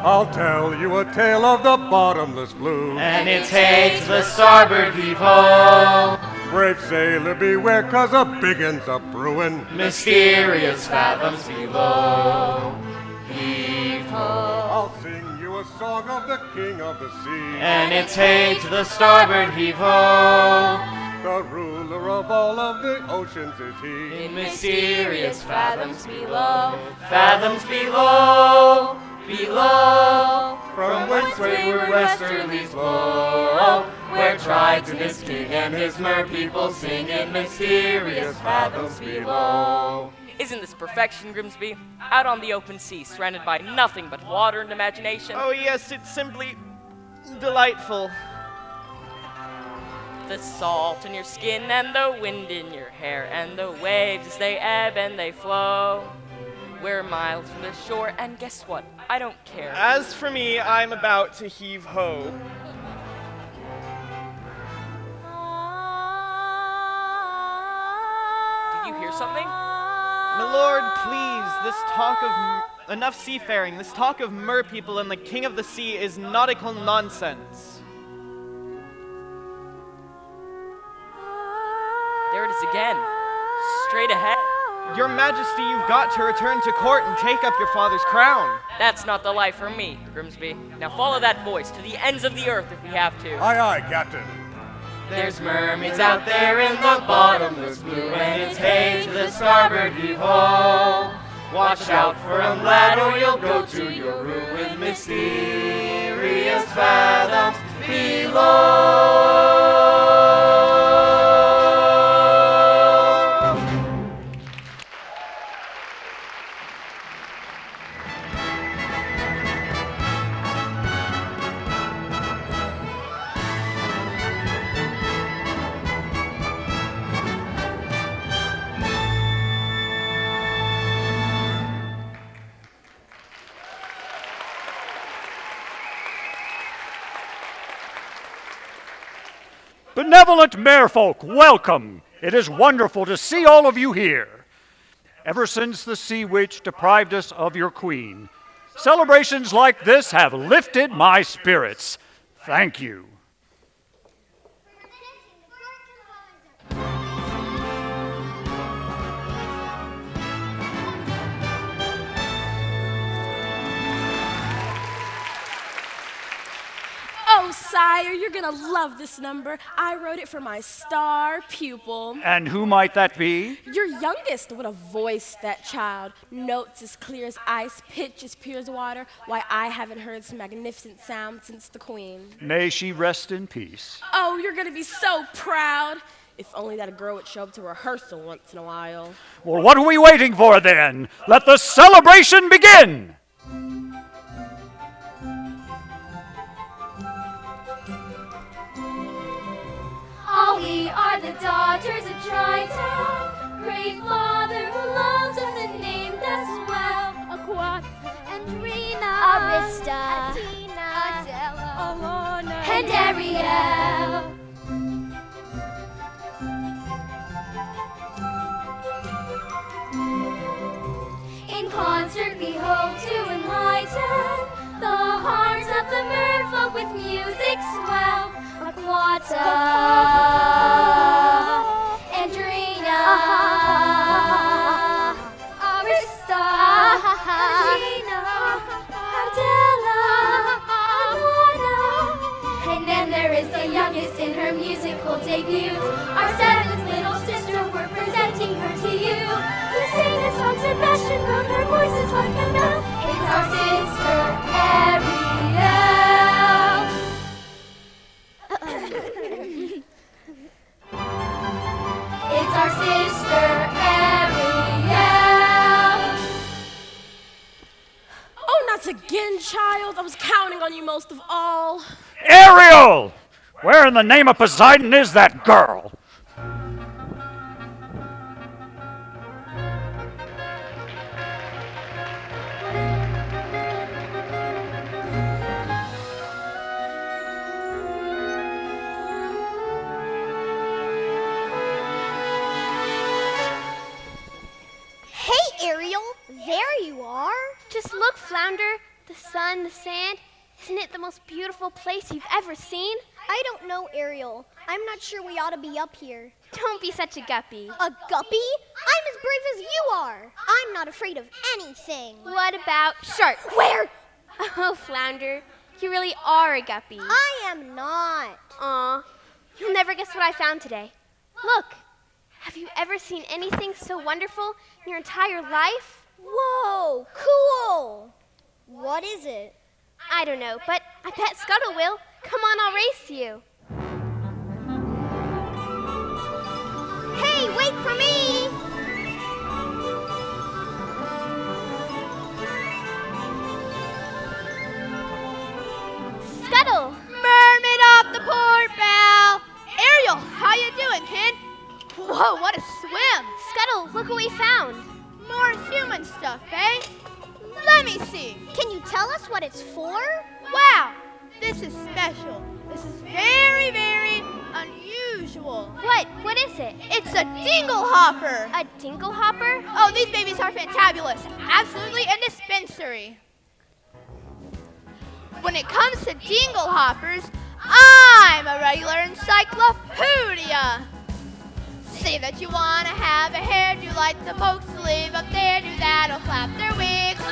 I'll tell you a tale of the bottomless blue. And it's hey to the starboard heave-ho. Brave sailor beware, 'cause a big un's a brewin'. Mysterious fathoms below. Heave-ho. I'll sing you a song of the king of the sea. And it's hey to the starboard heave-ho. The ruler of all of the oceans is he. In mysterious fathoms below. Fathoms below. Below, from whence wayward westerlies blow, where Triton's king and his mer people sing in mysterious fathoms below. Isn't this perfection, Grimsby? Out on the open sea, surrounded by nothing but water and imagination. Oh yes, it's simply delightful. The salt in your skin and the wind in your hair and the waves, they ebb and they flow. We're miles from the shore, and guess what? I don't care. As for me, I'm about to heave-ho. Did you hear something? My lord, please, this talk of enough seafaring, this talk of mer people and the king of the sea is nautical nonsense. There it is again. Straight ahead. Your Majesty, you've got to return to court and take up your father's crown. That's not the life for me, Grimsby. Now follow that voice to the ends of the earth if we have to. Aye, aye, Captain. There's mermaids out there in the bottomless blue, and it's hey to the starboard heave-ho. Watch out for 'em, lad, or you'll go to your ruin. Mysterious fathoms below. Benevolent merfolk, welcome. It is wonderful to see all of you here. Ever since the sea witch deprived us of your queen, celebrations like this have lifted my spirits. Thank you. Oh, sire, you're gonna love this number. I wrote it for my star pupil. And who might that be? Your youngest. What a voice, that child. Notes as clear as ice, pitch as pure as water. Why, I haven't heard some magnificent sound since the queen. May she rest in peace. Oh, you're gonna be so proud. If only that a girl would show up to rehearsal once in a while. Well, what are we waiting for then? Let the celebration begin! All we are the daughters of Triton, great father who loves us and named us well. Aquata, Andrina, Arista, Athena, Adela, Alana, and Ariel. In concert we hope to enlighten the hearts of the merfolk with music swell. Aquata, Andrina, Arista, Gina, Adela, Alana. And then there is the youngest in her musical debut. Our seventh little sister, we're presenting her to you. To sing a song Sebastian wrote, her voice is like a bell. It's our sister, Ariel. It's our sister, Ariel. Oh, not again, child. I was counting on you most of all. Ariel! Where in the name of Poseidon is that girl? Ariel, there you are. Just look, Flounder. The sun, the sand. Isn't it the most beautiful place you've ever seen? I don't know, Ariel. I'm not sure we ought to be up here. Don't be such a guppy. A guppy? I'm as brave as you are. I'm not afraid of anything. What about sharks? Where? Oh, Flounder, you really are a guppy. I am not. Aw, you'll never guess what I found today. Look, have you ever seen anything so wonderful in your entire life? Whoa, cool. What is it? I don't know, but I bet Scuttle will. Come on, I'll race you. Hey, wait for me! Scuttle! Mermaid off the port bow! Ariel, how you doing, kid? Whoa, what a swim! Scuttle, look what we found. More human stuff, eh? Let me see. Can you tell us what it's for? Wow, this is special. This is very, very unusual. What is it? It's a dingle hopper. A dingle hopper? Oh, these babies are fantabulous. Absolutely indispensary. When it comes to dingle hoppers, I'm a regular encyclopedia. Say that you want to have a hairdo like the folks who live up there do that'll flap their wigs.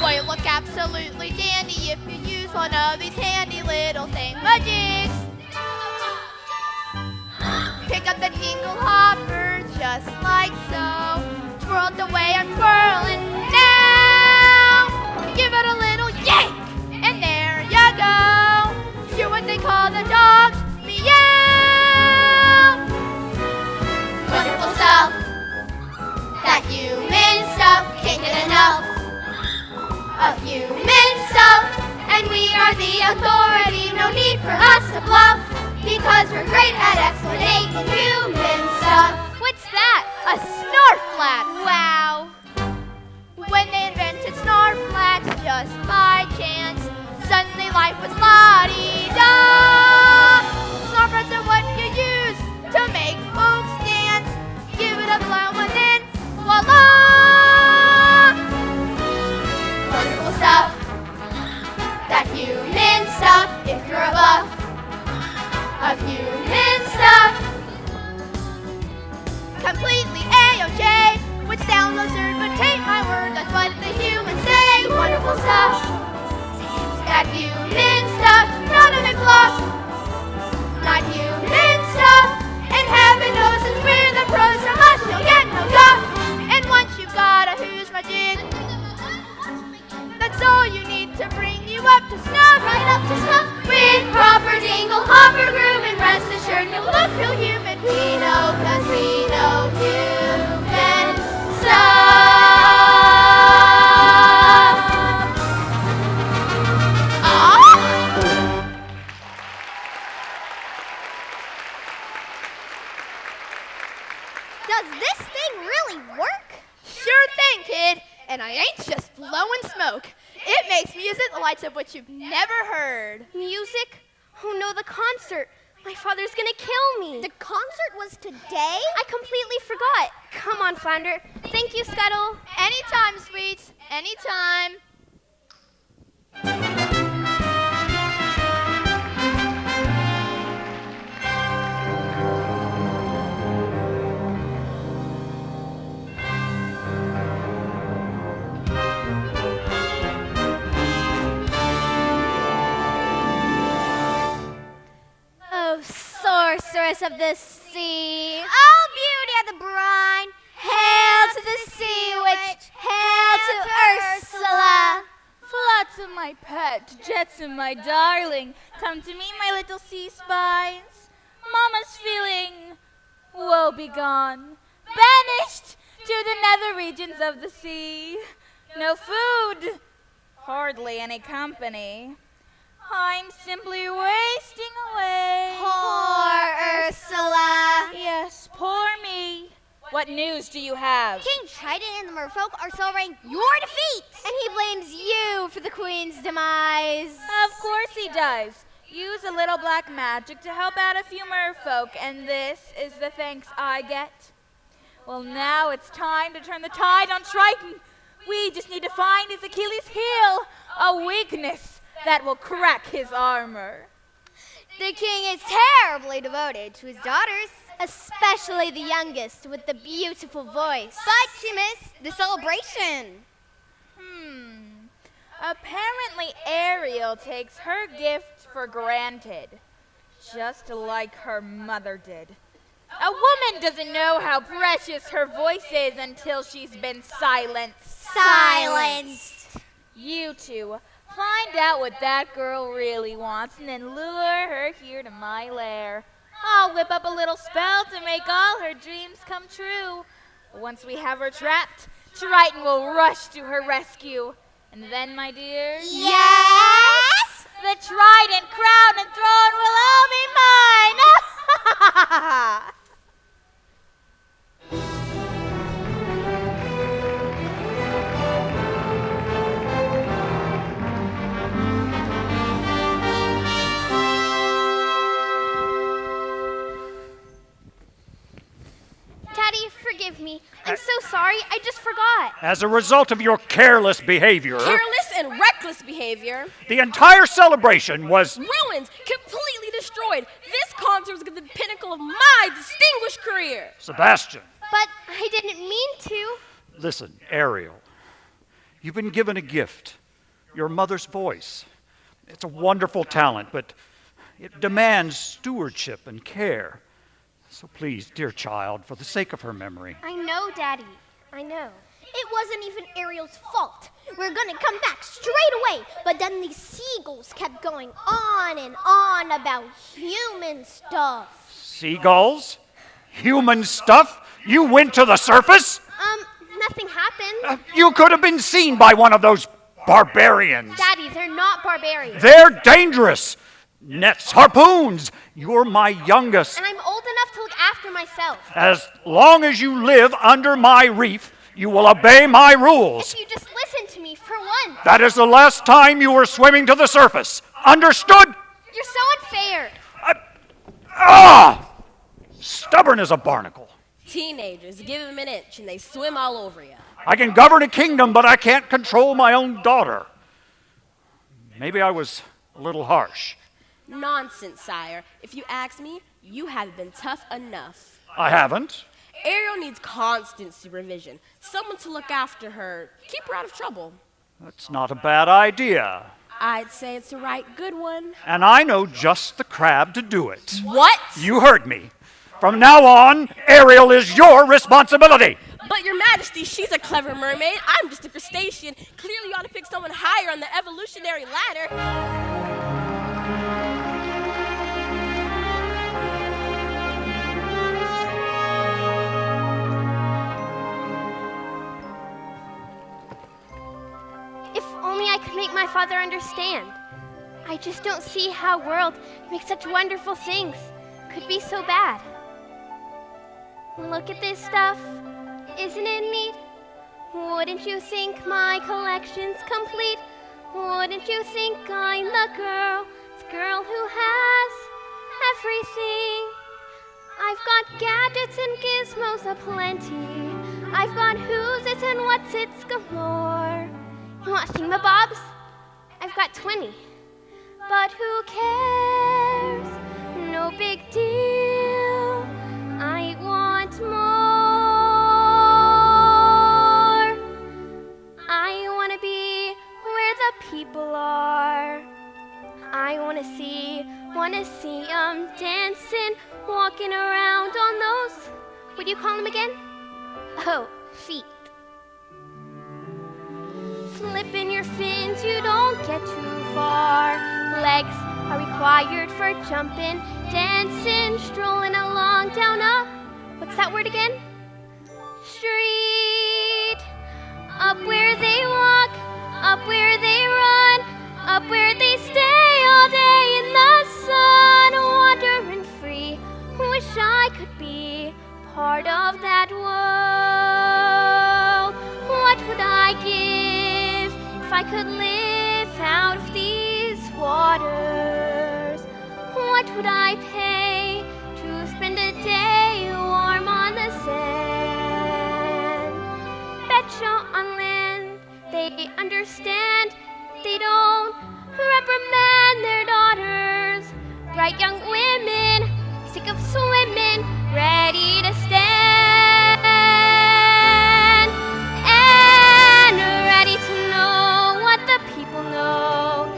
Well, you look absolutely dandy if you use one of these handy little thingamajigs. Pick up the dingle hopper just like so. Twirl it the way I'm twirling now. Give it a little yank, and there you go. You're what they call the dog's meow. Wonderful stuff. That human stuff. Can't get enough of human stuff. And we are the authority. No need for us to bluff, because we're great at explaining human stuff. What's that? A snorflat. Wow. When they invented snorflats just by chance, suddenly life was la-di-da. Snorflats are what you use to make folks dance. Give it a blow and then voila! Wonderful stuff. That human stuff. If you're a buff of human stuff. Completely A-OK, which sounds absurd, but take my word, that's what the humans say. Wonderful stuff. That human stuff. Not a McFluff. Not human stuff. And heaven knows since we're the pros, from us you'll get no guff. And once you've got a who's my jig, that's all you need to bring you up to snuff. Right up to snuff. With proper dingle hopper groove, and rest assured you'll look real human. We know, 'cause we know human stuff. Does this thing really work? Sure thing, kid. And I ain't just blowing smoke. It makes music the likes of which you've never heard. Music? Oh no, the concert. My father's gonna kill me. The concert was today? I completely forgot. Come on, Flounder. Thank you, Scuttle. Anytime, sweets. Anytime. Oh, sorceress of the sea. Oh, beauty of the brine. Hail to the sea witch. Hail to Ursula. Flotsam, my pet, Jetsam, my darling, come to me, my little sea spies. Mama's feeling woe begone, banished to the nether regions of the sea. No food, hardly any company. I'm simply wasting away. Poor Ursula. Yes, poor me. What news do you have? King Trident and the merfolk are celebrating your defeat. And he blames you for the queen's demise. Of course he does. Use a little black magic to help out a few merfolk, and this is the thanks I get. Well, now it's time to turn the tide on Triton. We just need to find his Achilles heel, a weakness that will crack his armor. The king is terribly devoted to his daughters, especially the youngest with the beautiful voice. But she missed the celebration. Apparently Ariel takes her gift for granted, just like her mother did. A woman doesn't know how precious her voice is until she's been silenced. Silenced. You two, find out what that girl really wants and then lure her here to my lair. I'll whip up a little spell to make all her dreams come true. Once we have her trapped, Triton will rush to her rescue. And then, my dears, Yes! the trident, crown, and throne will all be mine! Daddy, forgive me. I'm so sorry. I just forgot. As a result of your careless behavior, Careless and reckless behavior. the entire celebration was Ruined. Completely destroyed. This concert was the pinnacle of my distinguished career. Sebastian. But I didn't mean to. Listen, Ariel, you've been given a gift, your mother's voice. It's a wonderful talent, but it demands stewardship and care. So please, dear child, for the sake of her memory. I know, Daddy. I know. It wasn't even Ariel's fault. We were gonna come back straight away, but then these seagulls kept going on and on about human stuff. Seagulls? Human stuff? You went to the surface? Nothing happened. You could have been seen by one of those barbarians. Daddy, they're not barbarians. They're dangerous. Nets, harpoons. You're my youngest. And I'm old enough to look after myself. As long as you live under my reef, you will obey my rules. If you just listen to me for once. That is the last time you were swimming to the surface. Understood? You're so unfair. Stubborn as a barnacle. Teenagers, give them an inch and they swim all over you. I can govern a kingdom, but I can't control my own daughter. Maybe I was a little harsh. Nonsense, sire. If you ask me, you haven't been tough enough. I haven't. Ariel needs constant supervision. Someone to look after her, keep her out of trouble. That's not a bad idea. I'd say it's the right good one. And I know just the crab to do it. What? You heard me. From now on, Ariel is your responsibility. But your majesty, she's a clever mermaid. I'm just a crustacean. Clearly you ought to pick someone higher on the evolutionary ladder. If only I could make my father understand. I just don't see how world makes such wonderful things could be so bad. Look at this stuff. Isn't it neat? Wouldn't you think my collection's complete? Wouldn't you think I'm the girl who has everything? I've got gadgets and gizmos aplenty. I've got who's it and what's it's galore. You want thingamabobs? I've got 20. But who cares? No big deal. I want more. I want to be where the people are. I want to see 'em dancing, walking around on those, what do you call them again? Oh, feet. Flipping your fins, you don't get too far. Legs are required for jumping, dancing, strolling along down a, what's that word again? Street. Up where they walk, up where they run, up where they stay all day in the sun, wandering free. Wish I could be part of that world. What would I give if I could live out of these waters? What would I pay to spend a day warm on the sand? Betcha on land understand. They don't reprimand their daughters. Bright young women, sick of swimming, ready to stand. And ready to know what the people know.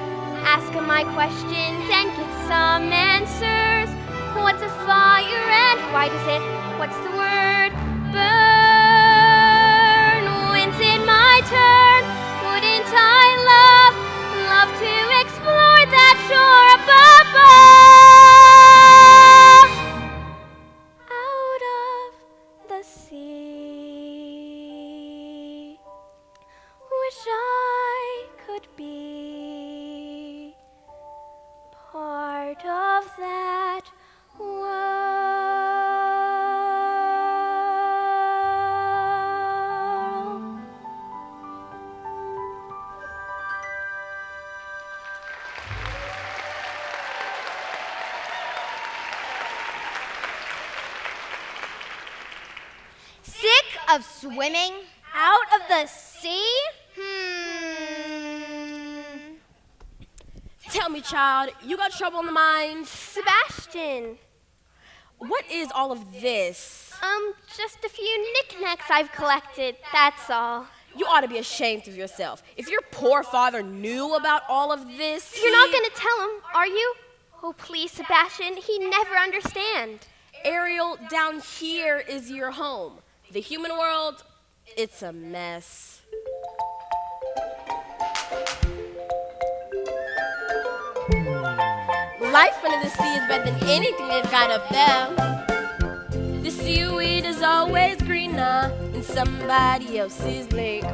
Ask them my questions and get some answers. What's a fire and why does it, what's the word, burn? When's it my turn? Wouldn't I love to explore that shore above? Out of the sea. Wish I could be part of that world. Sick of swimming out of the sea? Tell me, child, you got trouble in the mind? Sebastian. What is all of this? Just a few knickknacks I've collected, that's all. You ought to be ashamed of yourself. If your poor father knew about all of this, You're not gonna tell him, are you? Oh, please, Sebastian, he'd never understand. Ariel, down here is your home. The human world, it's a mess. Life under the sea is better than anything they've got up there. The seaweed is always greener in somebody else's lake.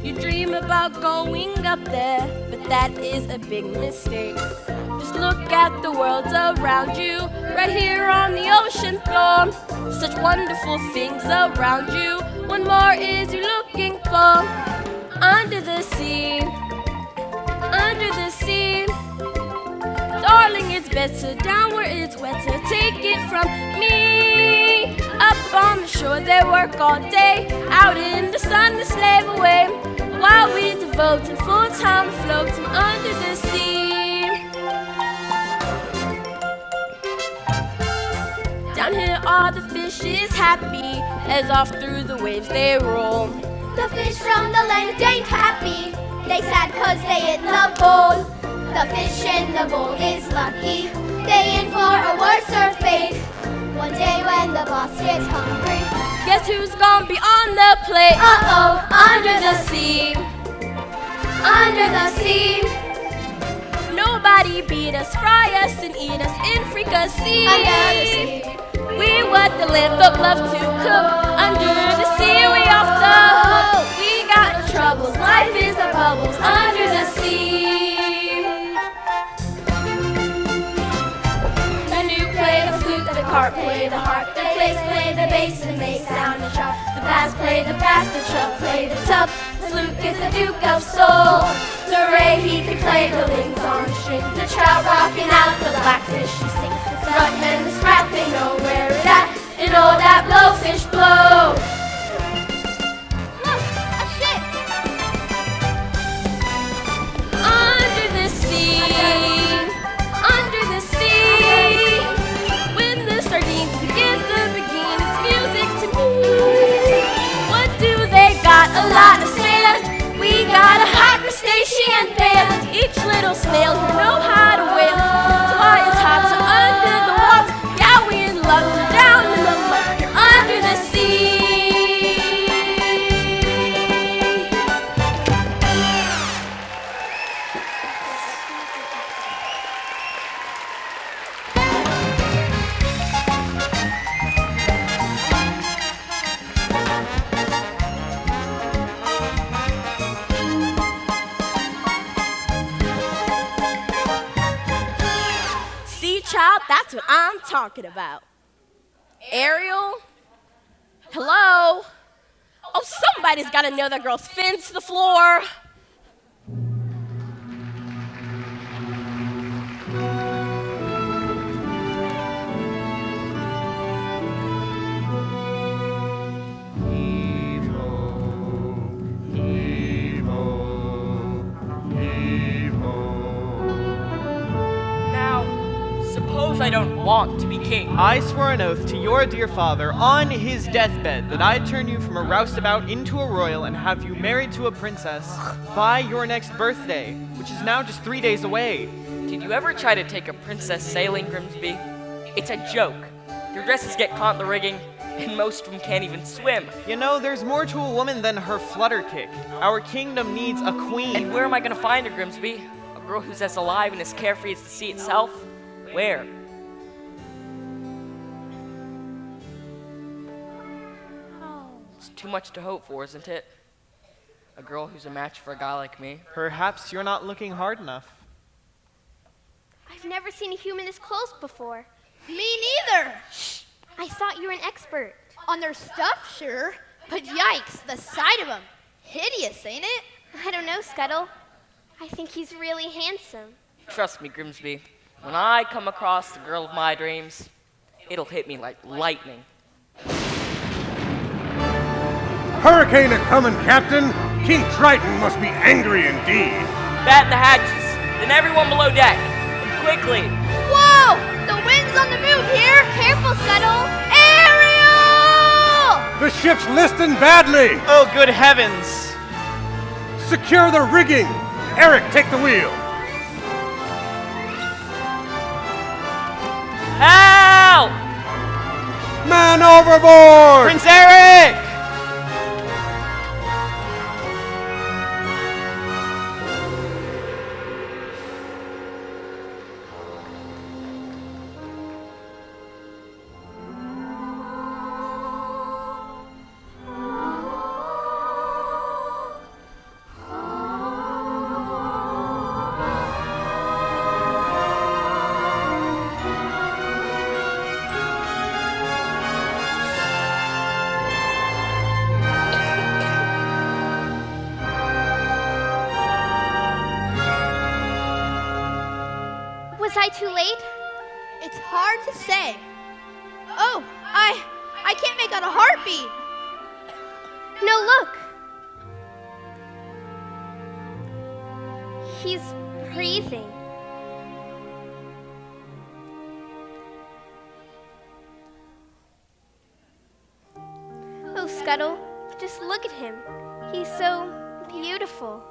You dream about going up there, but that is a big mistake. Just look at the world around you, right here on the ocean floor. Such wonderful things around you. What more is you looking for? Under the sea, under the sea. Darling, it's better down where it's wetter. Take it from me. Up on the shore, they work all day. Out in the sun, they slave away. While we devote to full time floating under the sea. Down here, all the fishes happy as off through the waves they roll. The fish from the land ain't happy. They sad 'cause they in the bowl. The fish in the bowl is lucky. They in for a worser fate. One day when the boss gets hungry, guess who's gonna be on the plate? uh-oh, Under the sea, under the sea, nobody beat us, fry us and eat us in fricassee. under the sea. We what the land folk love to cook. Under the sea, we off the hook. We got no troubles, life is the bubbles under the sea. The carp play the harp, the flakes play the bass and they sound the sharp. The bass play the bass, the chub play the tub. The flute is the Duke of Soul. The ray he can play the links on the strings. The trout rocking out, the blackfish he sings. The strut and the sprat they know where it's at, and all that blowfish blow. Look, a ship. Under the sea, under the sea. Sardines begin to begin, it's music to me. What do they got? A lot of sand. We got a hot crustacean band. Each little snail you know how to whale. That's why it's hot to under the water. Yeah, we in love, we're down in the mud. You're under the sea. Child, that's what I'm talking about. Ariel? Hello? Oh, somebody's got to know that girl's fins to the floor. Heave-ho, heave-ho. want to be king. I swore an oath to your dear father on his deathbed that I'd turn you from a roustabout into a royal and have you married to a princess by your next birthday, which is now just 3 days away. Did you ever try to take a princess sailing, Grimsby? It's a joke. Their dresses get caught in the rigging, and most of them can't even swim. You know, there's more to a woman than her flutter kick. Our kingdom needs a queen. And where am I gonna find her, Grimsby? A girl who's as alive and as carefree as the sea itself? Where? It's too much to hope for, isn't it? A girl who's a match for a guy like me. Perhaps you're not looking hard enough. I've never seen a human this close before. Me neither. Shh! I thought you were an expert. On their stuff, sure. But yikes, the sight of him. Hideous, ain't it? I don't know, Scuttle. I think he's really handsome. Trust me, Grimsby. When I come across the girl of my dreams, it'll hit me like lightning. Hurricane a-comin', Captain. King Triton must be angry indeed. Batten the hatches, then everyone below deck. And quickly. Whoa! The wind's on the move here. Careful, Scuttle. Ariel! The ship's listing badly. Oh, good heavens! Secure the rigging. Eric, take the wheel. Help! Man overboard! Prince Eric! Was I too late? It's hard to say. Oh, I can't make out a heartbeat. No, look. He's breathing. Oh, Scuttle, just look at him. He's so beautiful.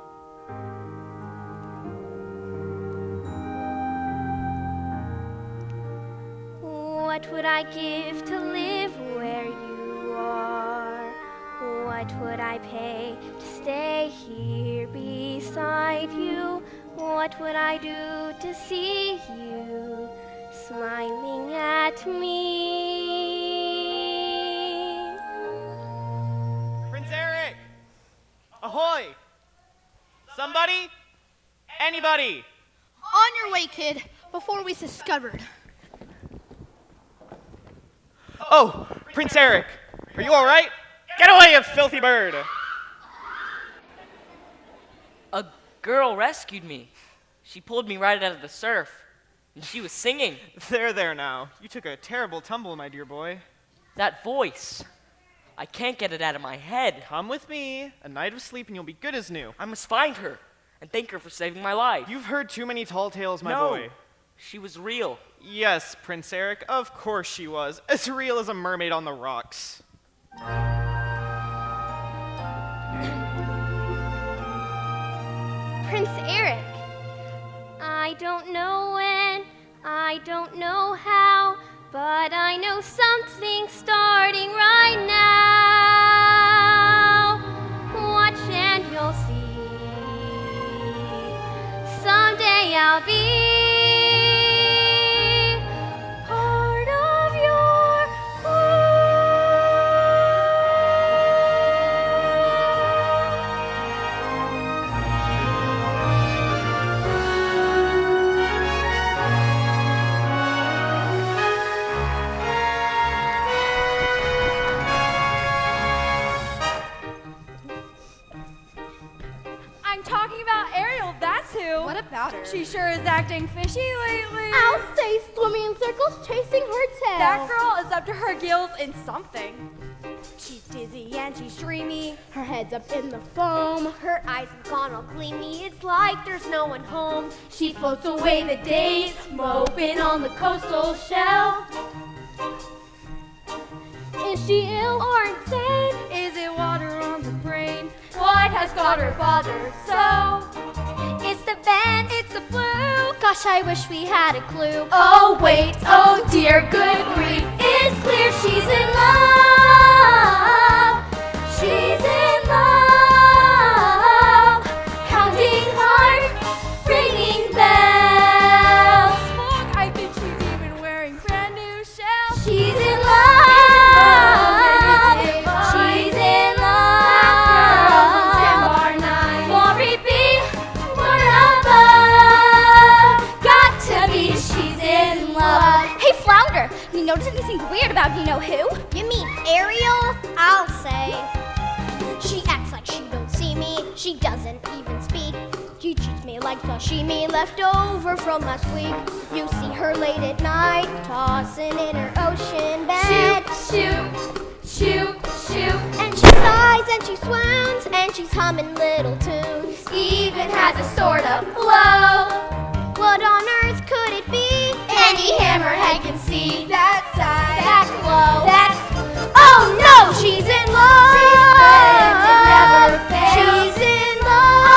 What would I give to live where you are? What would I pay to stay here beside you? What would I do to see you smiling at me? Prince Eric! Ahoy! Somebody? Anybody? On your way, kid, before we's discovered. Oh, Prince Eric, are you all right? Get away, you filthy bird! A girl rescued me. She pulled me right out of the surf, and she was singing. There now. You took a terrible tumble, my dear boy. That voice, I can't get it out of my head. Come with me. A night of sleep and you'll be good as new. I must find her and thank her for saving my life. You've heard too many tall tales, my No, boy. she was real. Yes, Prince Eric, of course she was. As real as a mermaid on the rocks. Prince Eric. I don't know when, I don't know how, but I know something's starting right now. Watch and you'll see. Someday I'll be part of your daughter. She sure is acting fishy lately. I'll say swimming in circles, chasing her tail. That girl is up to her gills in something. She's dizzy and she's dreamy. Her head's up in the foam. Her eyes have gone all gleamy. It's like there's no one home. She floats away the days, moping on the coastal shelf. Is she ill or insane? Is it water on the brain? What has got her bothered so? It's the vent, it's the flu. Gosh, I wish we had a clue. Oh wait, oh dear, good grief. It's clear she's in love. She's in love. Counting heart, ringing bells. Look, I think she's even wearing brand new shells. She's in love. She's in love. Glory be, more above. Got to be, she's in love. Hey, Flounder, you notice anything weird about you know who? You mean Ariel? I'll say. She acts like she don't see me. She doesn't even speak. She treats me like sashimi left over from last week. You see her late at night, tossing in her ocean bed. Shoot, shoot, shoot, shoot. And she sighs and she swoons and she's humming little tunes. Even has a sort of flow. What on earth could it be? Any hammerhead can see that side, that glow. That's, oh no, she's in love. She's in love.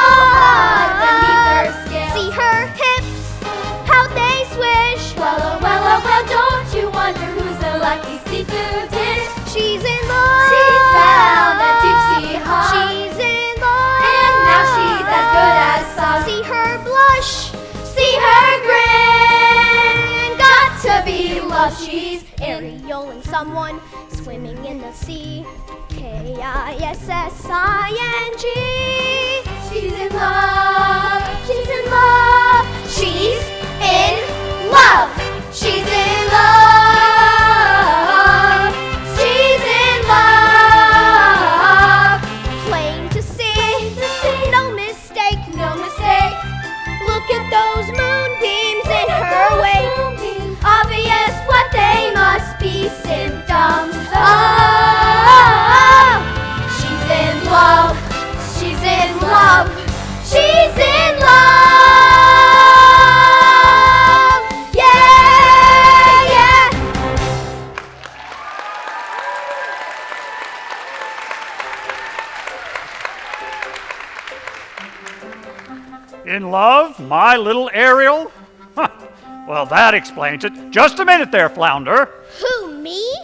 Beneath her skin. See her hips, how they swish. Well, oh, well, oh, well, don't you wonder who's the lucky seafood dish? She's in love. She's found a deep sea home. She's in love. And now she's as good as song. See her blush, see her grin. Got to be love. She's Ariel and someone swimming in the sea. Kissing. She's in love. She's in love. She's in love. She's in love. She's in love. Plain to see. No mistake. No mistake. Look at those moonbeams in her wake. Obvious what they must be symptoms of. She's in love. She's in love. She's in love. Yeah, yeah. In love, my little Ariel? Huh. Well, that explains it. Just a minute there, Flounder. Who, me?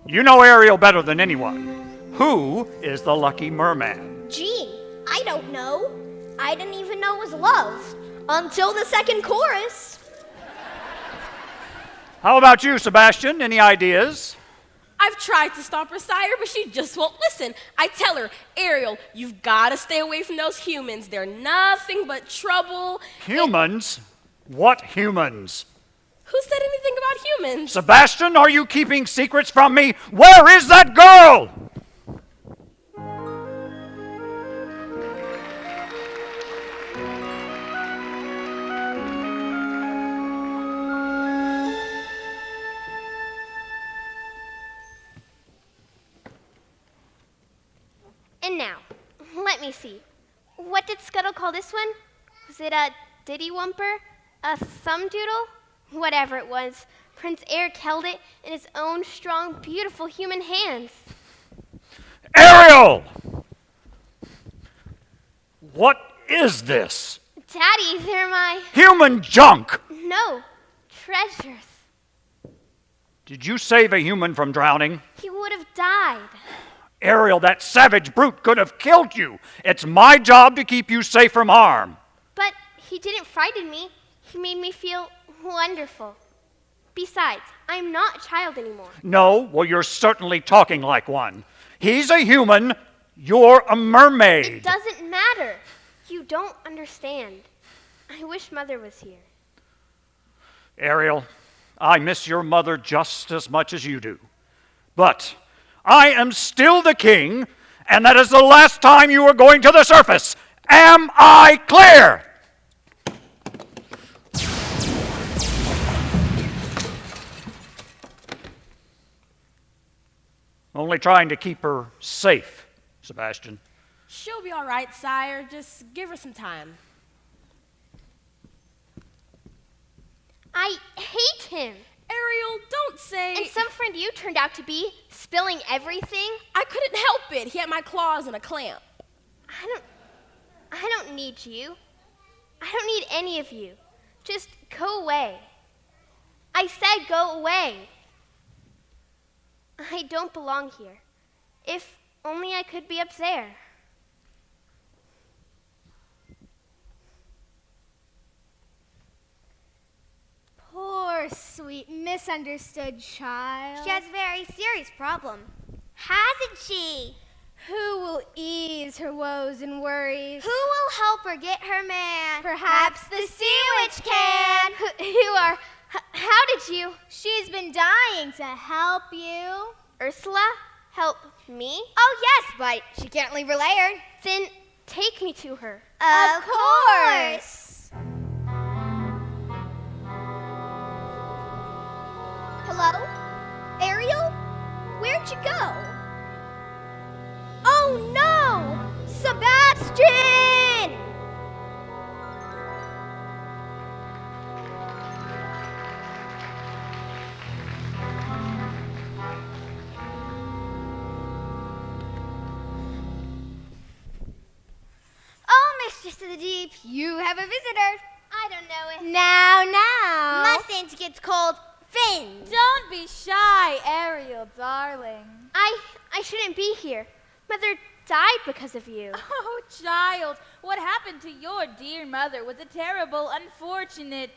You know Ariel better than anyone. Who is the lucky merman? Gee, I don't know. I didn't even know it was love until the second chorus. How about you, Sebastian? Any ideas? I've tried to stop her, sire, but she just won't listen. I tell her, Ariel, you've got to stay away from those humans. They're nothing but trouble. Humans? What humans? Who said anything about humans? Sebastian, are you keeping secrets from me? Where is that girl? And now, let me see. What did Scuttle call this one? Was it a diddy-wumper? A thumb-doodle? Whatever it was, Prince Eric held it in his own strong, beautiful human hands. Ariel! What is this? Daddy, they're my... Human junk! No, treasures. Did you save a human from drowning? He would have died. Ariel, that savage brute could have killed you. It's my job to keep you safe from harm. But he didn't frighten me. He made me feel wonderful. Besides, I'm not a child anymore. No, well, you're certainly talking like one. He's a human. You're a mermaid. It doesn't matter. You don't understand. I wish Mother was here. Ariel, I miss your mother just as much as you do. But I am still the king, and that is the last time you are going to the surface. Am I clear? Only trying to keep her safe, Sebastian. She'll be all right, sire. Just give her some time. I hate him. Ariel, don't say... And some friend you turned out to be, spilling everything. I couldn't help it. He had my claws in a clamp. I don't need you. I don't need any of you. Just go away. I said go away. I don't belong here. If only I could be up there. Poor, sweet, misunderstood child. She has a very serious problem. Hasn't she? Who will ease her woes and worries? Who will help her get her man? Perhaps the sea witch can. How did you? She's been dying to help you. Ursula, help me? Oh, yes, but she can't leave her lair. Then take me to her. Of course. Hello? Ariel? Where'd you go? Oh no! Sebastian! Oh, Mistress of the Deep, you have a visitor. I don't know it. Now. Mustn't get cold fins. Don't be shy, Ariel, darling. I shouldn't be here. Mother died because of you. Oh, child, what happened to your dear mother was a terrible, unfortunate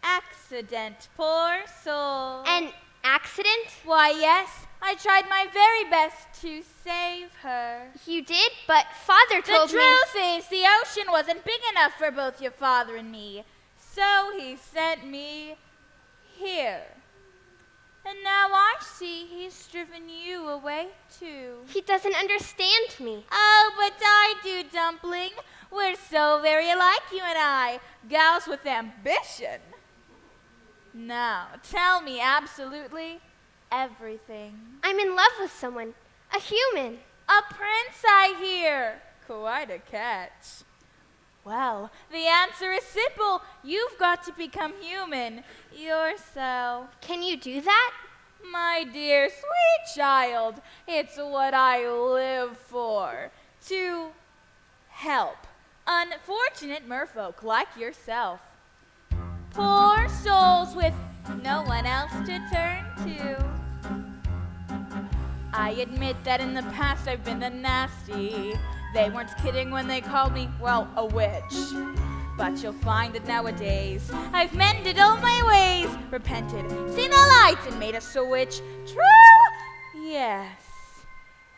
accident. Poor soul. An accident? Why, yes, I tried my very best to save her. You did, but Father The told me... truth is, the ocean wasn't big enough for both your father and me, so he sent me here. And now I see he's driven you away too. He doesn't understand me. Oh, but I do, Dumpling. We're so very alike, you and I. Gals with ambition. Now, tell me absolutely everything. I'm in love with someone. A human. A prince, I hear. Quite a catch. Well, the answer is simple. You've got to become human yourself. Can you do that? My dear sweet child, it's what I live for. To help unfortunate merfolk like yourself. Poor souls with no one else to turn to. I admit that in the past I've been the nasty. They weren't kidding when they called me, well, a witch. But you'll find that nowadays I've mended all my ways, repented, seen a light, and made a switch. True? Yes.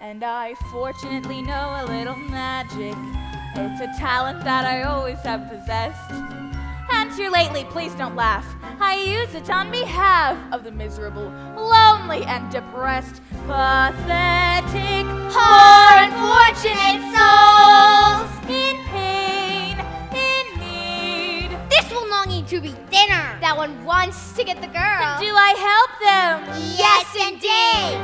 And I fortunately know a little magic. It's a talent that I always have possessed. And here lately, please don't laugh, I use it on behalf of the miserable, lonely, and depressed, pathetic, Poor unfortunate souls! in pain, in need. This one longing to be thinner. That one wants to get the girl. Do I help them? Yes, indeed.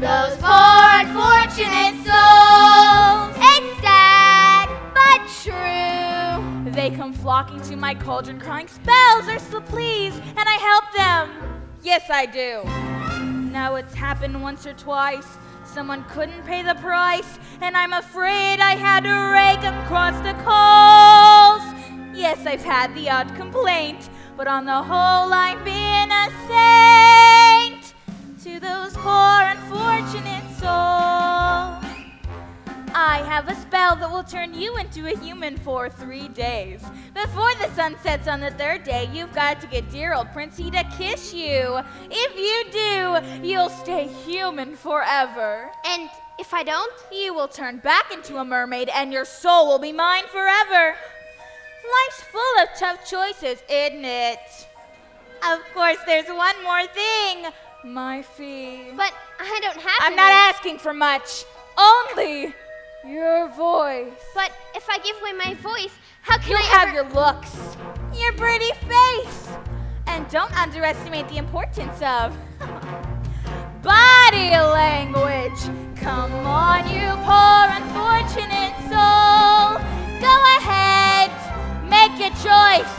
Those poor unfortunate souls. It's sad, but true. They come flocking to my cauldron crying, spells, Ursula, please, and I help them. Yes, I do. Now it's happened once or twice. Someone couldn't pay the price, and I'm afraid I had to rake across the coals. Yes, I've had the odd complaint, but on the whole I've been a saint to those poor unfortunate souls. I have a spell that will turn you into a human for 3 days. Before the sun sets on the 3rd day, you've got to get dear old Princey to kiss you. If you do, you'll stay human forever. And if I don't? You will turn back into a mermaid and your soul will be mine forever. Life's full of tough choices, isn't it? Of course, there's one more thing. My fee. But I don't have I'm any. not asking for much. Only your voice. But if I give away my voice, how can You I have ever... your looks, your pretty face, and don't underestimate the importance of body language. Come on, you poor unfortunate soul. Go ahead, make your choice.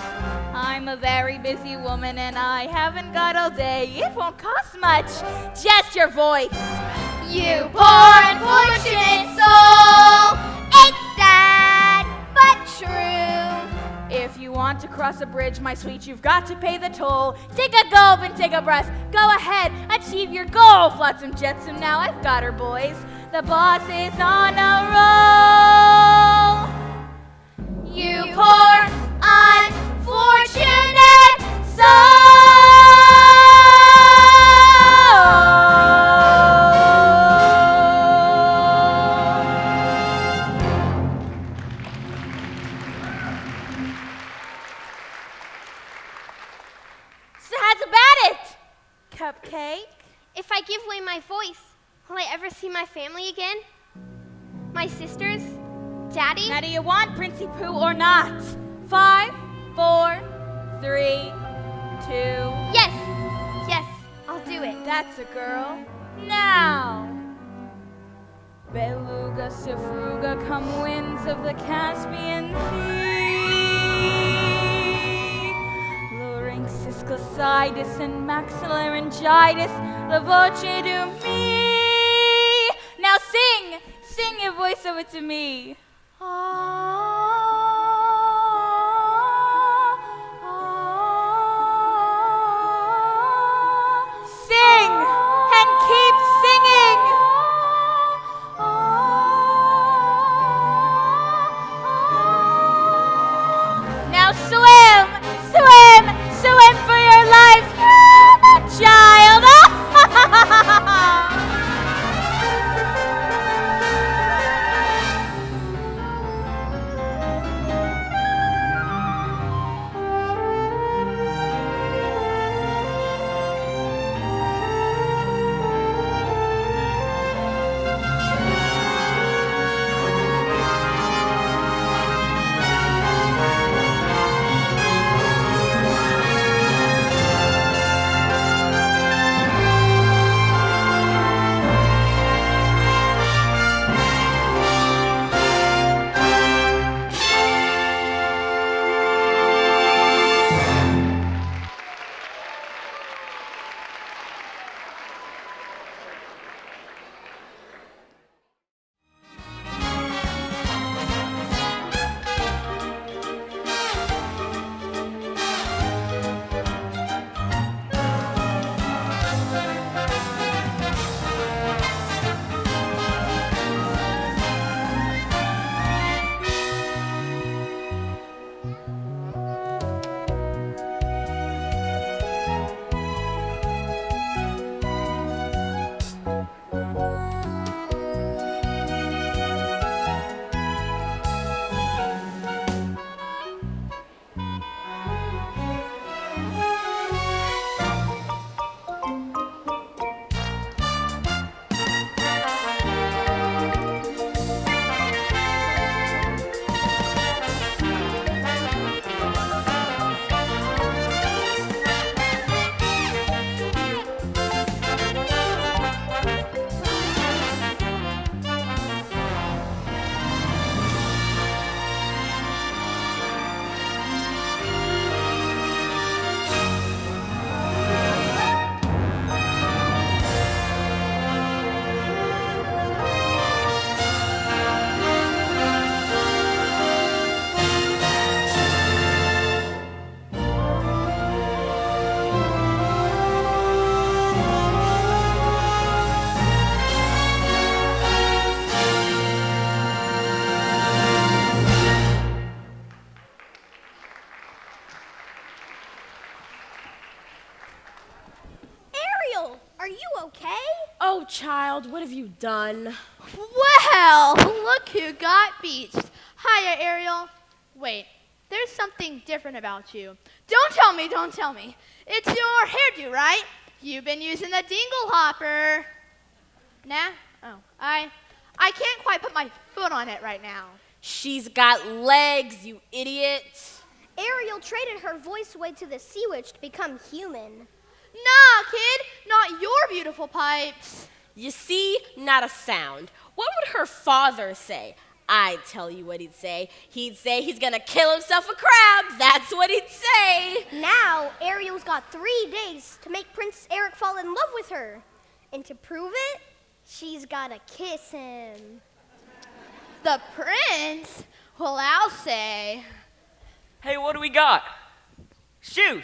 I'm a very busy woman and I haven't got all day. It won't cost much, just your voice. You poor unfortunate soul. It's sad, but true. If you want to cross a bridge, my sweet, you've got to pay the toll. Take a gulp and take a breath. Go ahead, achieve your goal. Flotsam Jetsam, now I've got her, boys. The boss is on a roll. You poor unfortunate Cupcake? If I give away my voice, will I ever see my family again? My sisters? Daddy? Now do you want Princey Pooh or not? 5, 4, 3, 2. Yes, I'll do it. That's a girl. Now. Beluga, Sifruga, come winds of the Caspian Sea. Larynxis, glossitis, and maxillaryngitis, la voce do me. Now sing your voice over to me. Sing and keep singing. Now swim for your life, child. Are you okay? Oh, child, what have you done? Well, look who got beached. Hiya, Ariel. Wait, there's something different about you. Don't tell me. It's your hairdo, right? You've been using the dingle hopper. Nah? Oh, I can't quite put my foot on it right now. She's got legs, you idiot. Ariel traded her voice away to the sea witch to become human. Nah, kid, not your beautiful pipes. You see, not a sound. What would her father say? I tell you what he'd say. He'd say he's gonna kill himself a crab. That's what he'd say. Now, Ariel's got 3 days to make Prince Eric fall in love with her. And to prove it, she's gotta kiss him. The prince? Well, I'll say. Hey, what do we got? Shoo!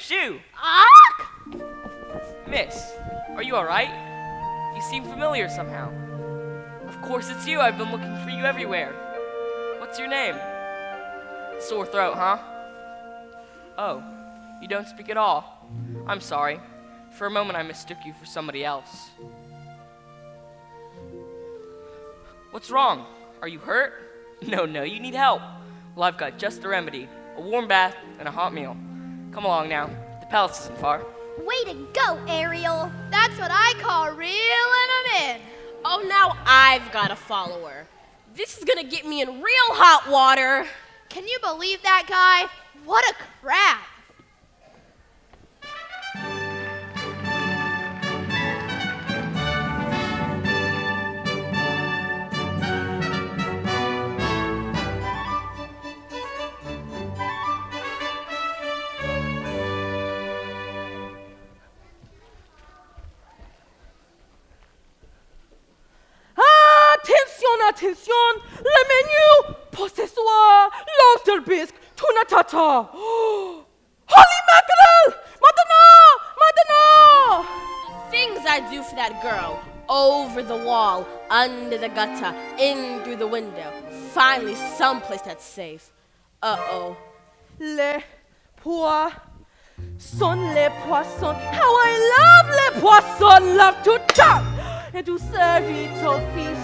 Miss, are you all right? You seem familiar somehow. Of course it's you. I've been looking for you everywhere. What's your name? Sore throat, huh? Oh, you don't speak at all. I'm sorry. For a moment I mistook you for somebody else. What's wrong? Are you hurt? No, you need help. Well, I've got just the remedy. A warm bath and a hot meal. Come along now. The palace isn't far. Way to go, Ariel. That's what I call reeling 'em in. Oh, now I've got a follower. This is gonna get me in real hot water. Can you believe that guy? What a crap. Attention, le menu, possessoir, lobster bisque, tuna tata. Holy mackerel! Maintenant! The things I do for that girl. Over the wall, under the gutter, in through the window. Finally, someplace that's safe. Uh-oh. Les poissons, les poissons. How I love les poissons, love to chop and to serve it au fish.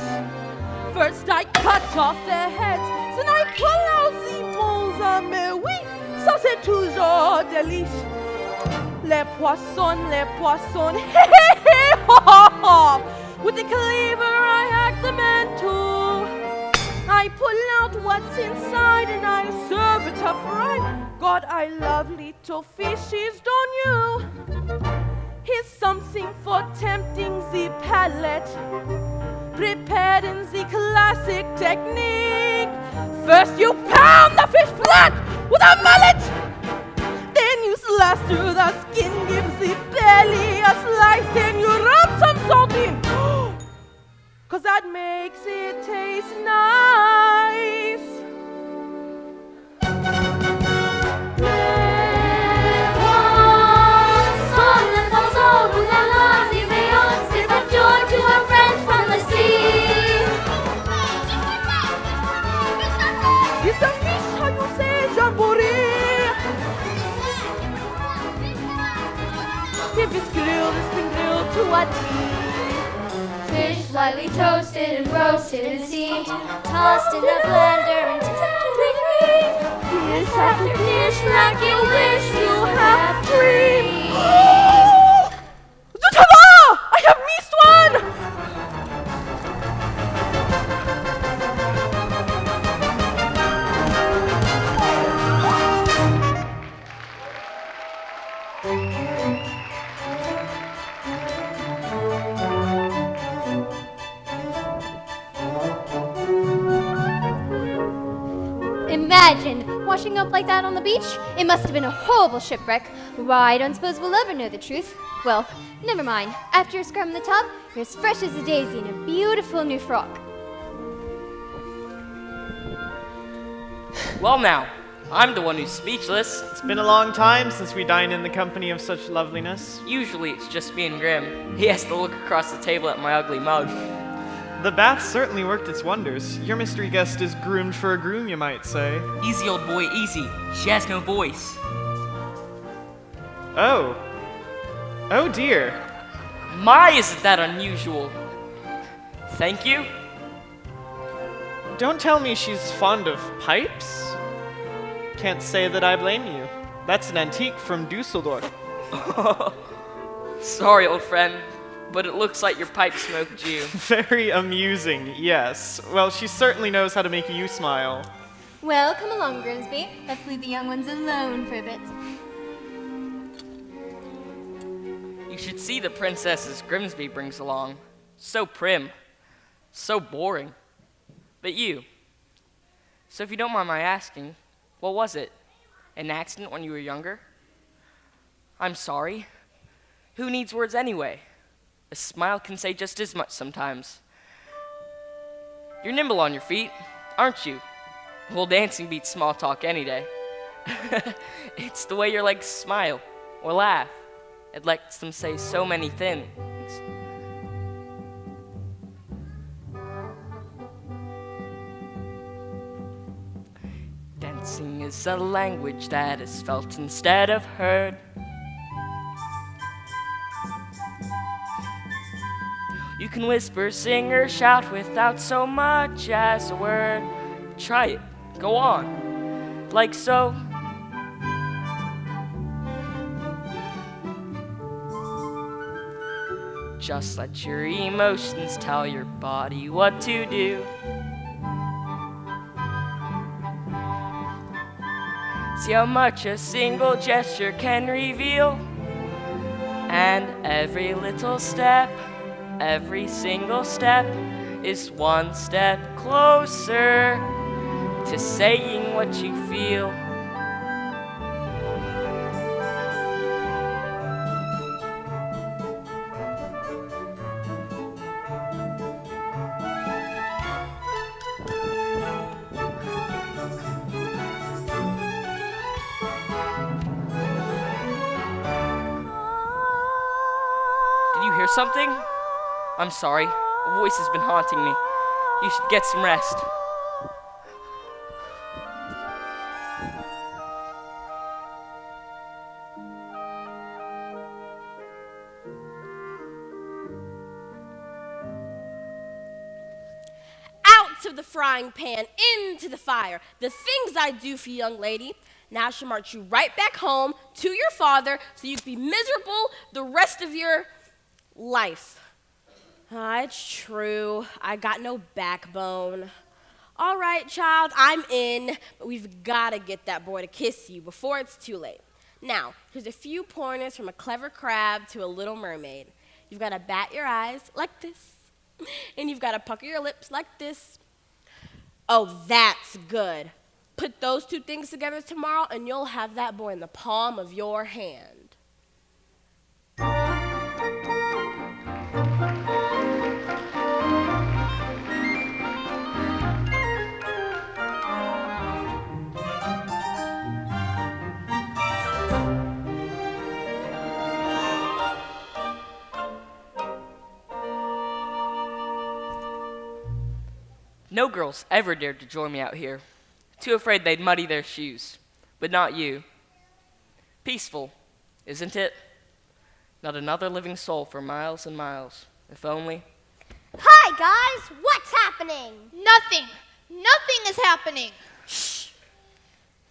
First I cut off their heads, then I pull out the bones. Ah, mais oui, ça c'est toujours délice. Les poissons, hé hé hé, ho ho ho. With the cleaver I hack them in two. I pull out what's inside and I serve it up right. God, I love little fishes, don't you? Here's something for tempting the palate. Prepared in the classic technique. First you pound the fish flat with a mallet. Then you slash through the skin, give the belly a slice. Then you rub some salt in, 'cause that makes it taste nice. To our friends from the sea. It's a fish, how you say, jamboree. If it's been grilled to a tea. Fish lightly toasted and roasted and steamed, tossed in the blender and tenderly creamed. Dish after dish like you wish you have dreamed. I have missed one! Imagine washing up like that on the beach. It must have been a horrible shipwreck. Why, I don't suppose we'll ever know the truth. Well, never mind. After a scrum in the tub, you're as fresh as a daisy in a beautiful new frock. Well now, I'm the one who's speechless. It's been a long time since we dined in the company of such loveliness. Usually it's just me and Grim. He has to look across the table at my ugly mug. The bath certainly worked its wonders. Your mystery guest is groomed for a groom, you might say. Easy, old boy, easy. She has no voice. Oh. Oh dear. My, isn't that unusual? Thank you? Don't tell me she's fond of pipes? Can't say that I blame you. That's an antique from Dusseldorf. Sorry, old friend, but it looks like your pipe smoked you. Very amusing, yes. Well, she certainly knows how to make you smile. Well, come along, Grimsby. Let's leave the young ones alone for a bit. You should see the princesses Grimsby brings along. So prim. So boring. But you. So if you don't mind my asking, what was it? An accident when you were younger? I'm sorry. Who needs words anyway? A smile can say just as much sometimes. You're nimble on your feet, aren't you? Well, dancing beats small talk any day. It's the way your legs smile or laugh. It lets them say so many things. Dancing is a language that is felt instead of heard. You can whisper, sing, or shout without so much as a word. Try it. Go on. Like so. Just let your emotions tell your body what to do. See how much a single gesture can reveal. And every little step, every single step is one step closer to saying what you feel. Did you hear something? I'm sorry. A voice has been haunting me. You should get some rest. Out of the frying pan, into the fire. The things I do for you, young lady. Now I shall march you right back home to your father so you can be miserable the rest of your life. It's true. I got no backbone. All right, child, I'm in, but we've got to get that boy to kiss you before it's too late. Now, here's a few pointers from a clever crab to a little mermaid. You've got to bat your eyes like this, and you've got to pucker your lips like this. Oh, that's good. Put those two things together tomorrow, and you'll have that boy in the palm of your hand. No girls ever dared to join me out here. Too afraid they'd muddy their shoes. But not you. Peaceful, isn't it? Not another living soul for miles and miles. If only. Hi, guys. What's happening? Nothing. Nothing is happening. Shh.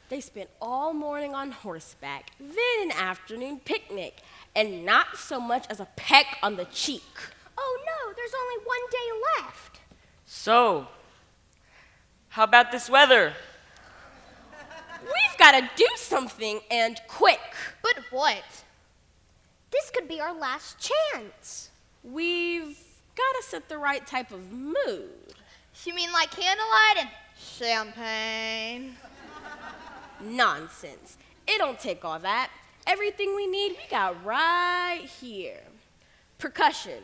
They spent all morning on horseback, then an afternoon picnic, and not so much as a peck on the cheek. Oh, no. There's only one day left. So, how about this weather? We've got to do something, and quick. But what? This could be our last chance. We've got to set the right type of mood. You mean like candlelight and champagne? Nonsense. It don't take all that. Everything we need, we got right here. Percussion.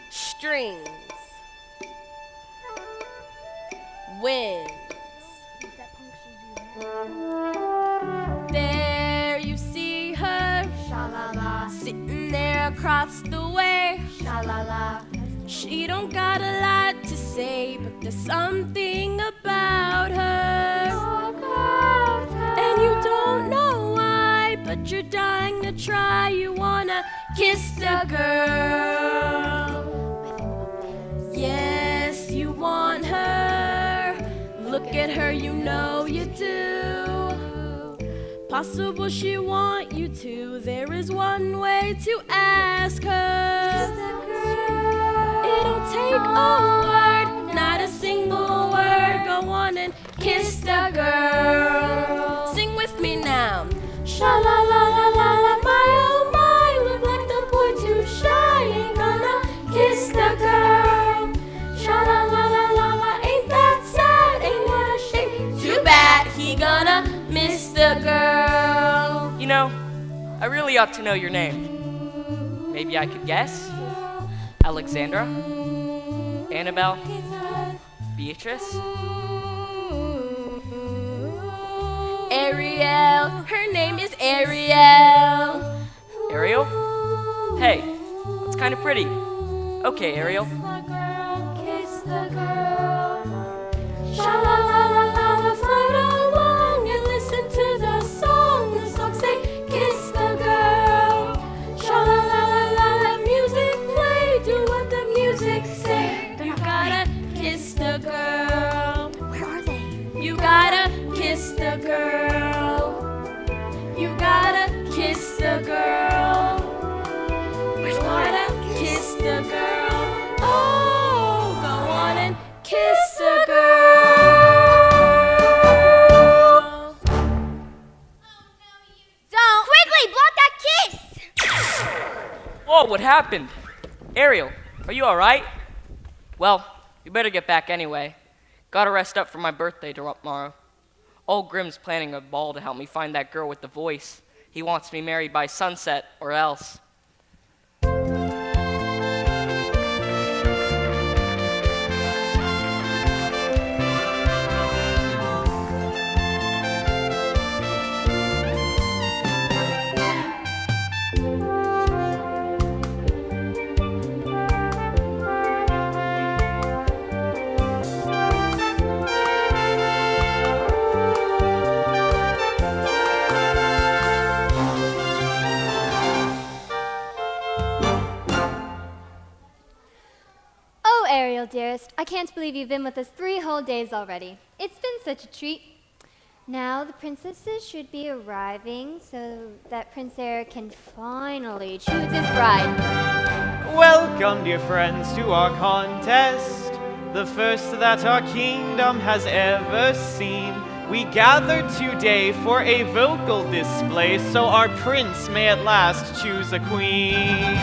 Strings. Winds. There you see her, Sha-la-la, sitting there across the way. sha-la-la. She don't got a lot to say, but there's something about her. And you don't know why, but you're dying to try. You wanna kiss the girl. Yes, you want her. Look at her, you know you do. Possible she want you to. There is one way to ask her. It don't take a word, not a single word. Go on and kiss the girl. Sing with me now. Sha la la la la la, my oh my, look like the boy to sha. really ought to know your name. Maybe I could guess? Alexandra? Annabelle? Beatrice? Ariel. Her name is Ariel. Ariel? Hey, that's kind of pretty. Okay, Ariel. Kiss the girl. Sha-la-la-la-la, float along and listen to the song. The song say, kiss the girl. Sha-la-la-la-la, music play. Do what the music say. You gotta kiss the girl. Where are they? You gotta kiss the girl. You gotta kiss the girl. Where's You Laura? gotta kiss the girl. Oh, go on and kiss the girl. Don't! Quickly, block that kiss! Whoa, what happened? Ariel, are you alright? Well, you better get back anyway. Gotta rest up for my birthday tomorrow. Old Grimm's planning a ball to help me find that girl with the voice. He wants me married by sunset, or else. Oh, Ariel, dearest, I can't believe you've been with us 3 whole days already. It's been such a treat. Now the princesses should be arriving so that Prince Eric can finally choose his bride. Welcome, dear friends, to our contest, the first that our kingdom has ever seen. We gathered today for a vocal display so our prince may at last choose a queen.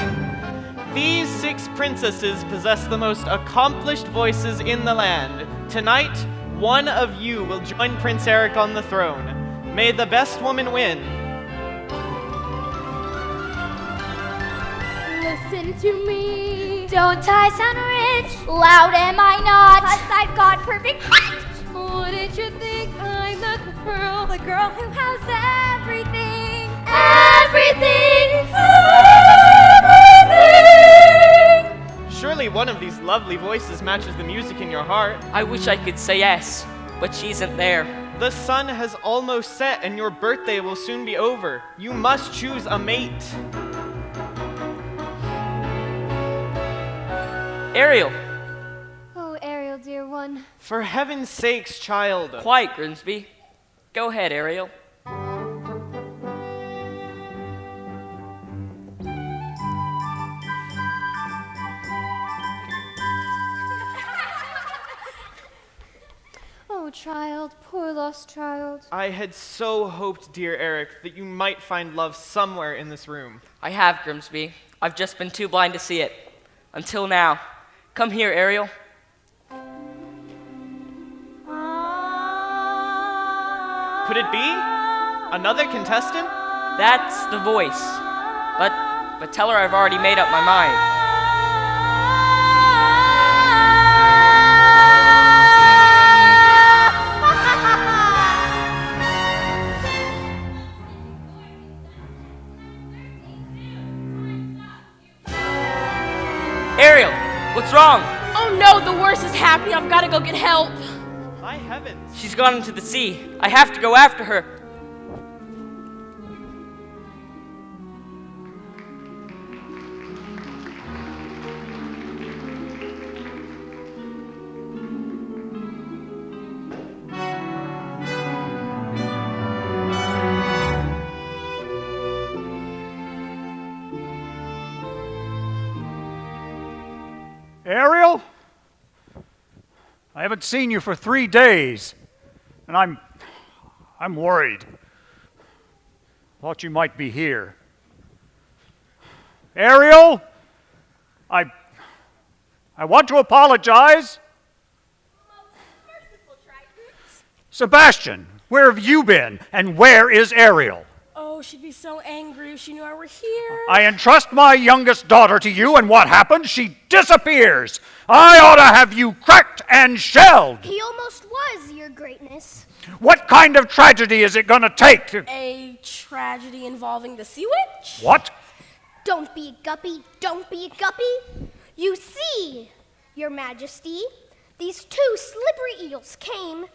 These 6 princesses possess the most accomplished voices in the land. Tonight, one of you will join Prince Eric on the throne. May the best woman win. Listen to me. Don't I sound rich? Loud am I not? 'Cause I've got perfect pitch. What did you think? I'm the girl who has everything. everything. Surely one of these lovely voices matches the music in your heart. I wish I could say yes, but she isn't there. The sun has almost set and your birthday will soon be over. You must choose a mate. Ariel! Oh, Ariel, dear one. For heaven's sakes, child. Quiet, Grimsby. Go ahead, Ariel. Oh, child, poor lost child. I had so hoped, dear Eric, that you might find love somewhere in this room. I have, Grimsby. I've just been too blind to see it. Until now. Come here, Ariel. Could it be? Another contestant? That's the voice. But tell her I've already made up my mind. Ariel, what's wrong? Oh no, the worst is happening. I've got to go get help. My heavens. She's gone into the sea. I have to go after her. Ariel? I haven't seen you for 3 days, and I'm worried. Thought you might be here. Ariel? I want to apologize. Sebastian, where have you been, and where is Ariel? Oh, she'd be so angry if she knew I were here. I entrust my youngest daughter to you, and what happens? She disappears. I ought to have you cracked and shelled. He almost was, Your Greatness. What kind of tragedy is it going to take to... A tragedy involving the sea witch? What? Don't be a guppy, don't be a guppy. You see, Your Majesty, these two slippery eels came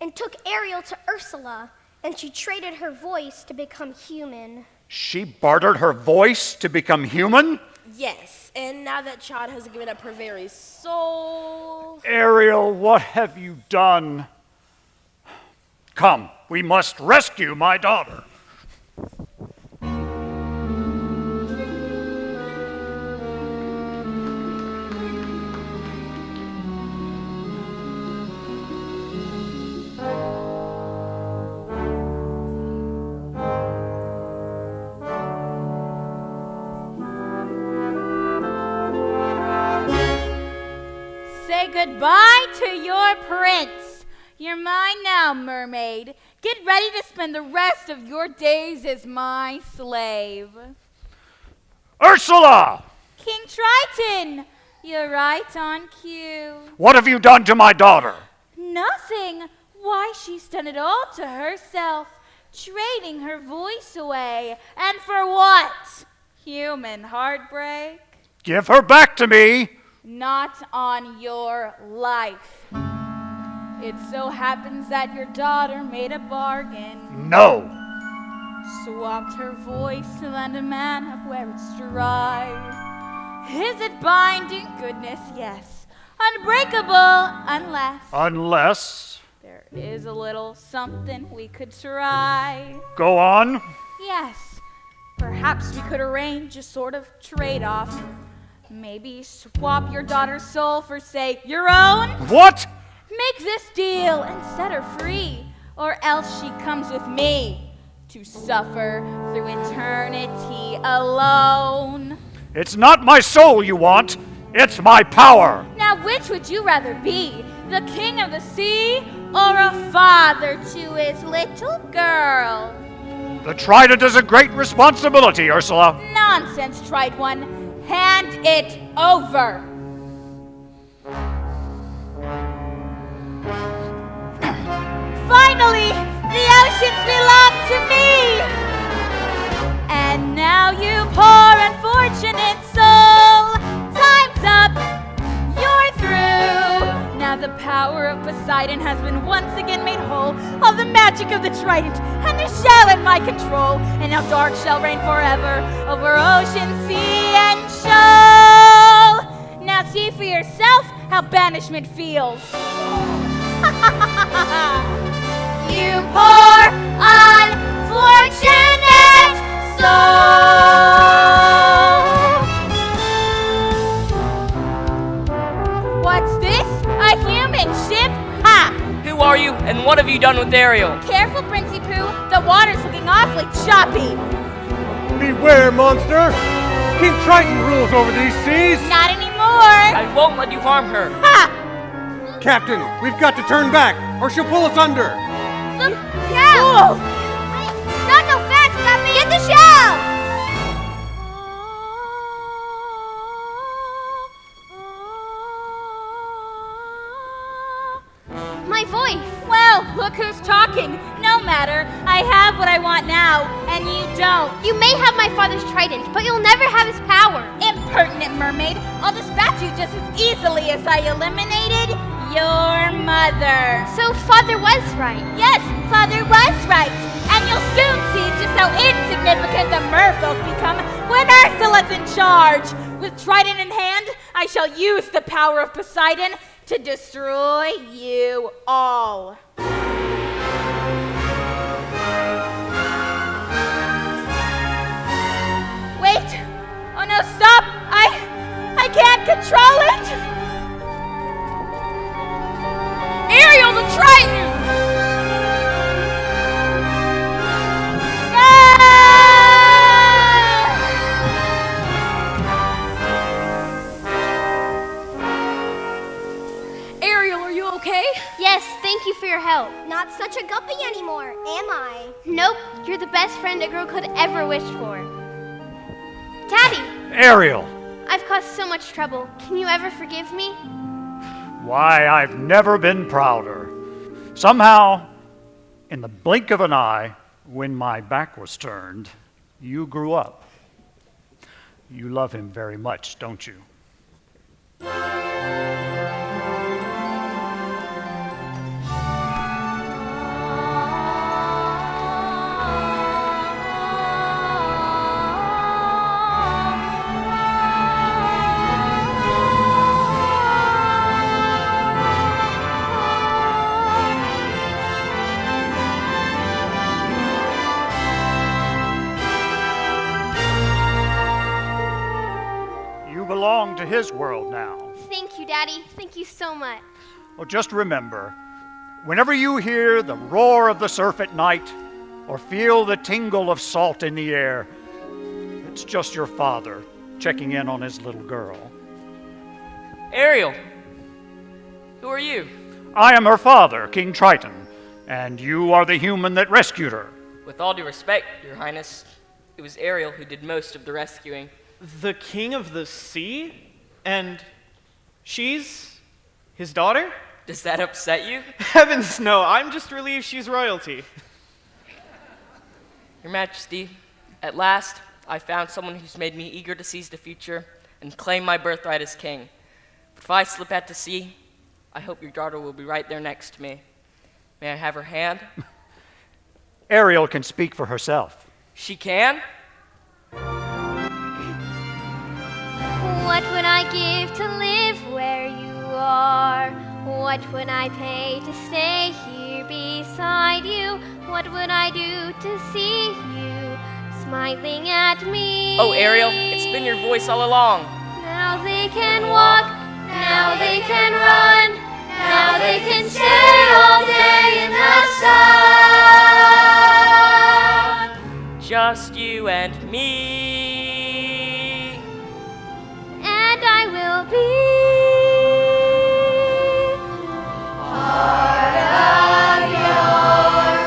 and took Ariel to Ursula, and she traded her voice to become human. She bartered her voice to become human? Yes, and now that child has given up her very soul. Ariel, what have you done? Come, we must rescue my daughter. Say goodbye to your prince. You're mine now, mermaid. Get ready to spend the rest of your days as my slave. Ursula! King Triton, you're right on cue. What have you done to my daughter? Nothing. Why, she's done it all to herself, trading her voice away. And for what? Human heartbreak? Give her back to me. Not on your life. It so happens that your daughter made a bargain. No. Swapped her voice to lend a man up where it's dry. Is it binding? Goodness, yes. Unbreakable, unless Unless... there is a little something we could try. Go on. Yes, perhaps we could arrange a sort of trade-off. Maybe swap your daughter's soul for, say, your own? What? Make this deal and set her free, or else she comes with me to suffer through eternity alone. It's not my soul you want. It's my power. Now, which would you rather be, the king of the sea or a father to his little girl? The trident is a great responsibility, Ursula. Nonsense, tried one. Hand it over. Finally, the oceans belong to me. And now you poor unfortunate soul, time's up, you're through. Now the power of Poseidon has been once again made whole. All the magic of the trident and the shell in my control. And now dark shall reign forever over ocean, sea, and shoal. Now see for yourself how banishment feels. You poor unfortunate soul. What's this? A human ship? Ha! Who are you, and what have you done with Ariel? Careful, Princey Pooh. The water's looking awfully choppy. Beware, monster! King Triton rules over these seas! Not anymore. I won't let you harm her. Ha! Captain, we've got to turn back, or she'll pull us under! The shell! Not so fast, Guppy! Get the shell! My voice! Well, look who's talking. No matter. I have what I want now, and you don't. You may have my father's trident, but you'll never have his power. Impertinent mermaid. I'll dispatch you just as easily as I eliminated your mother. So father was right. Yes, father was right. And you'll soon see just how insignificant the merfolk become when Ursula's in charge. With trident in hand, I shall use the power of Poseidon to destroy you all. Wait! Oh no, stop! I can't control it! Ariel the Triton! Ariel, are you okay? Yes, thank you for your help. Not such a guppy anymore, am I? Nope, you're the best friend a girl could ever wish for. Daddy! Ariel! I've caused so much trouble. Can you ever forgive me? Why, I've never been prouder. Somehow, in the blink of an eye, when my back was turned, you grew up. You love him very much, don't you? You belong to his world now. Thank you, Daddy. Thank you so much. Well, just remember, whenever you hear the roar of the surf at night or feel the tingle of salt in the air, it's just your father checking in on his little girl. Ariel, who are you? I am her father, King Triton, and you are the human that rescued her. With all due respect, Your Highness, it was Ariel who did most of the rescuing. The king of the sea? And she's his daughter? Does that upset you? Heavens no, I'm just relieved she's royalty. Your Majesty, at last, I found someone who's made me eager to seize the future and claim my birthright as king. But if I slip out to sea, I hope your daughter will be right there next to me. May I have her hand? Ariel can speak for herself. She can? What would I give to live where you are? What would I pay to stay here beside you? What would I do to see you smiling at me? Oh, Ariel, it's been your voice all along. Now they can walk, now they can run, now they can stay all day in the sun. Just you and me. And I will be part of your world.